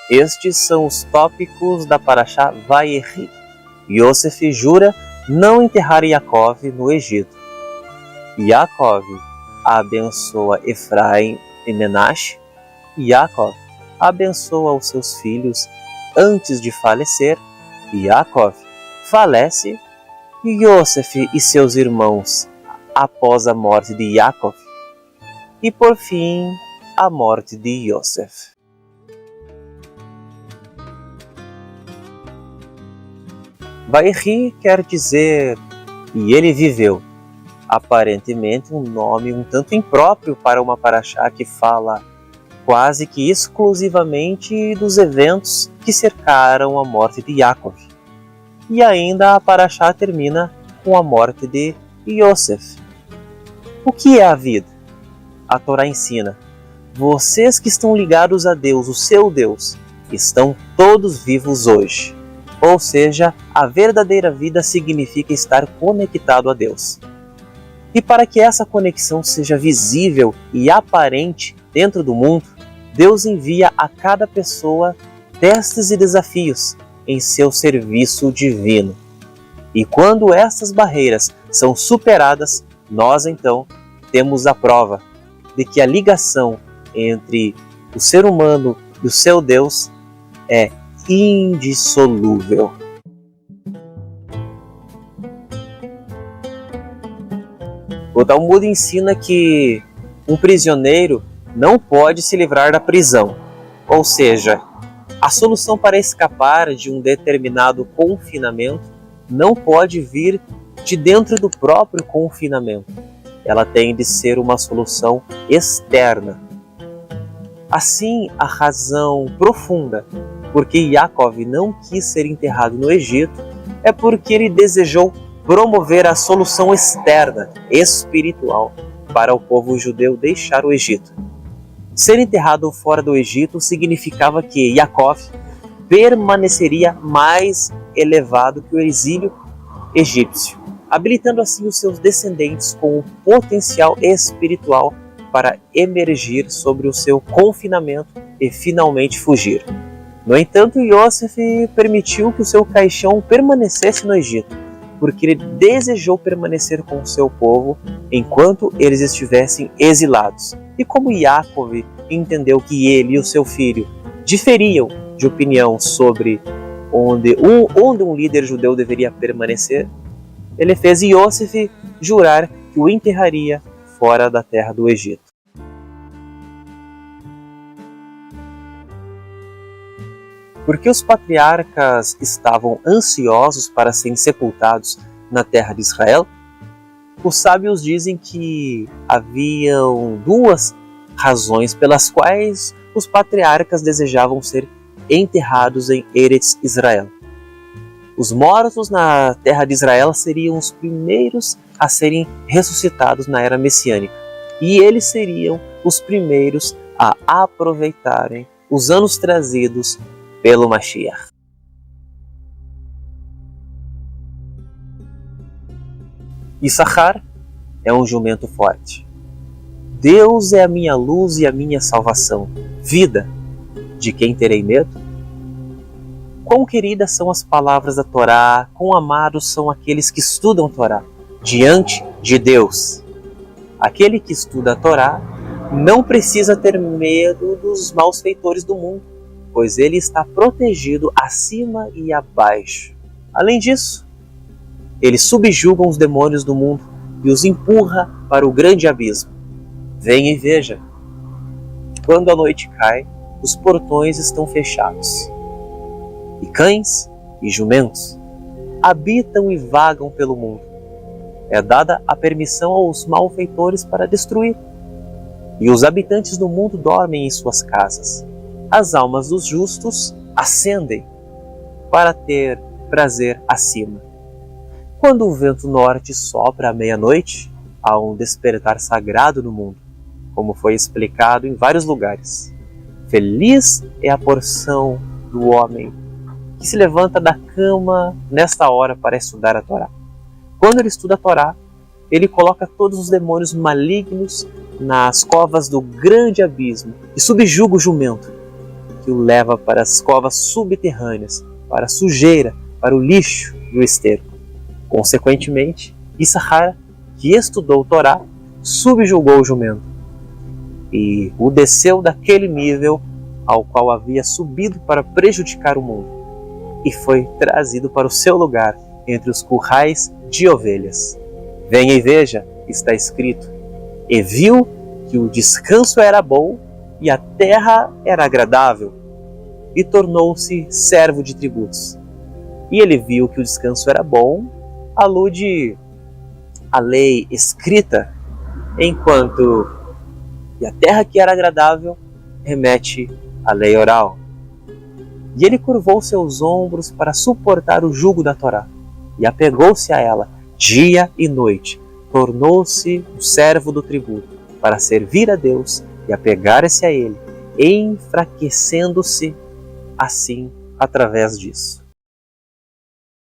Estes são os tópicos da Parashá Vayechi. Yosef jura não enterrar Yaakov no Egito. Yaakov abençoa Efraim e Menashe. Yaakov abençoa os seus filhos antes de falecer. Yaakov falece. Yosef e seus irmãos após a morte de Yaakov. E por fim, a morte de Yosef. Vayechi quer dizer e ele viveu. Aparentemente um nome um tanto impróprio para uma parashá que fala quase que exclusivamente dos eventos que cercaram a morte de Yaakov. E ainda a parashá termina com a morte de Yosef. O que é a vida? A Torá ensina: vocês que estão ligados a Deus, o seu Deus, estão todos vivos hoje. Ou seja, a verdadeira vida significa estar conectado a Deus. E para que essa conexão seja visível e aparente dentro do mundo, Deus envia a cada pessoa testes e desafios em seu serviço divino. E quando essas barreiras são superadas, nós então temos a prova de que a ligação entre o ser humano e o seu Deus é indissolúvel. O Talmud ensina que um prisioneiro não pode se livrar da prisão, ou seja, a solução para escapar de um determinado confinamento não pode vir de dentro do próprio confinamento. Ela tem de ser uma solução externa. Assim, a razão profunda por que Yaakov não quis ser enterrado no Egito é porque ele desejou promover a solução externa, espiritual, para o povo judeu deixar o Egito. Ser enterrado fora do Egito significava que Yaakov permaneceria mais elevado que o exílio egípcio, habilitando assim os seus descendentes com o potencial espiritual para emergir sobre o seu confinamento e finalmente fugir. No entanto, Yosef permitiu que o seu caixão permanecesse no Egito, porque ele desejou permanecer com o seu povo enquanto eles estivessem exilados. E como Yaakov entendeu que ele e o seu filho diferiam de opinião sobre onde um líder judeu deveria permanecer, ele fez Yosef jurar que o enterraria fora da terra do Egito. Porque os patriarcas estavam ansiosos para serem sepultados na terra de Israel, os sábios dizem que haviam duas razões pelas quais os patriarcas desejavam ser enterrados em Eretz Israel. Os mortos na terra de Israel seriam os primeiros a serem ressuscitados na era messiânica, e eles seriam os primeiros a aproveitarem os anos trazidos pelo Mashiach. Issachar é um jumento forte. Deus é a minha luz e a minha salvação. Vida, de quem terei medo? Quão queridas são as palavras da Torá, quão amados são aqueles que estudam a Torá diante de Deus. Aquele que estuda a Torá não precisa ter medo dos malfeitores do mundo, pois ele está protegido acima e abaixo. Além disso, ele subjuga os demônios do mundo e os empurra para o grande abismo. Venha e veja. Quando a noite cai, os portões estão fechados. E cães e jumentos habitam e vagam pelo mundo. É dada a permissão aos malfeitores para destruir. E os habitantes do mundo dormem em suas casas. As almas dos justos ascendem para ter prazer acima. Quando o vento norte sopra à meia-noite, há um despertar sagrado no mundo, como foi explicado em vários lugares. Feliz é a porção do homem que se levanta da cama nesta hora para estudar a Torá. Quando ele estuda a Torá, ele coloca todos os demônios malignos nas covas do grande abismo e subjuga o jumento, que que o leva para as covas subterrâneas, para a sujeira, para o lixo e o esterco. Consequentemente, Issachar, que estudou Torá, subjugou o jumento e o desceu daquele nível ao qual havia subido para prejudicar o mundo, e foi trazido para o seu lugar entre os currais de ovelhas. Venha e veja, está escrito: e viu que o descanso era bom e a terra era agradável, e tornou-se servo de tributos. E ele viu que o descanso era bom, alude à lei escrita, enquanto e a terra que era agradável remete à lei oral. E ele curvou seus ombros para suportar o jugo da Torá, e apegou-se a ela dia e noite, tornou-se um servo do tributo, para servir a Deus e apegar-se a ele, enfraquecendo-se assim através disso.